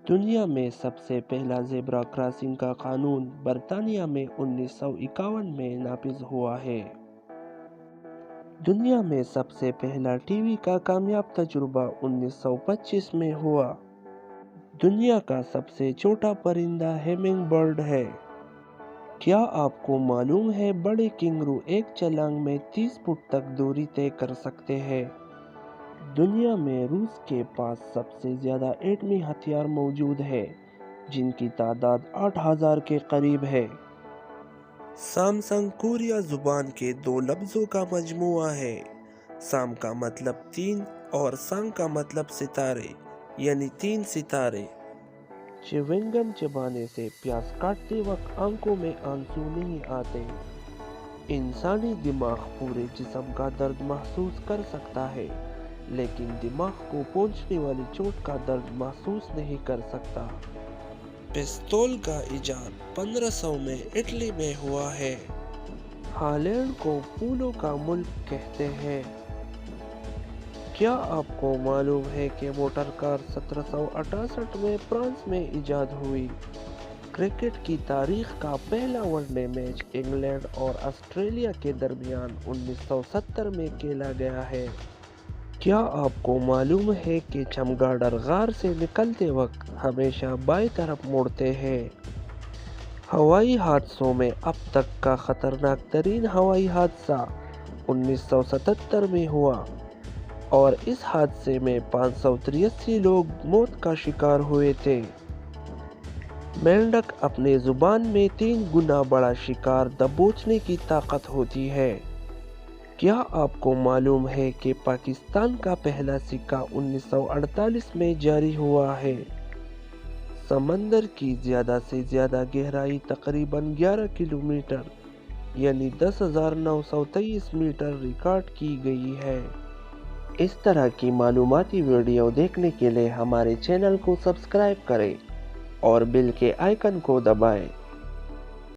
दुनिया में सबसे पहला ज़ेब्रा क्रॉसिंग का कानून बर्तानिया में 1951 में नाफिज हुआ है। दुनिया में सबसे पहला टीवी का कामयाब तजुर्बा 1925 में हुआ। दुनिया का सबसे छोटा परिंदा हेमिंग बर्ड है। क्या आपको मालूम है बड़े किंगरू एक छलांग में 30 फुट तक दूरी तय कर सकते हैं। दुनिया में रूस के पास सबसे ज़्यादा एटमी हथियार मौजूद है, जिनकी तादाद 8000 के करीब है। सैमसंग कोरिया जुबान के दो लफ्ज़ों का मजमुआ है। साम का मतलब 3 और संग का मतलब सितारे, यानी 3 सितारे। च्युइंगम चबाने से प्यास काटते वक्त आंखों में आंसू नहीं आते। इंसानी दिमाग पूरे जिस्म का दर्द महसूस कर सकता है, लेकिन दिमाग को पहुंचने वाली चोट का दर्द महसूस नहीं कर सकता। पिस्तौल का इजाद 1500 में इटली में हुआ है। हॉलैंड को फूलों का मुल्क कहते हैं। क्या आपको मालूम है कि मोटर कार 1768 में फ्रांस में इजाद हुई। क्रिकेट की तारीख का पहला वनडे मैच इंग्लैंड और ऑस्ट्रेलिया के दरमियान 1970 में खेला गया है। क्या आपको मालूम है कि चमगादड़ गार से निकलते वक्त हमेशा बाएं तरफ मुड़ते हैं। हवाई हादसों में अब तक का खतरनाक तरीन हवाई हादसा 1977 में हुआ और इस हादसे में 583 लोग मौत का शिकार हुए थे। मेंढक अपने जुबान में 3 गुना बड़ा शिकार दबोचने की ताकत होती है। क्या आपको मालूम है कि पाकिस्तान का पहला सिक्का 1948 में जारी हुआ है। समंदर की ज़्यादा से ज़्यादा गहराई तकरीबन 11 किलोमीटर यानी 10,923 मीटर रिकॉर्ड की गई है। इस तरह की मालूमाती वीडियो देखने के लिए हमारे चैनल को सब्सक्राइब करें और बेल के आइकन को दबाएं।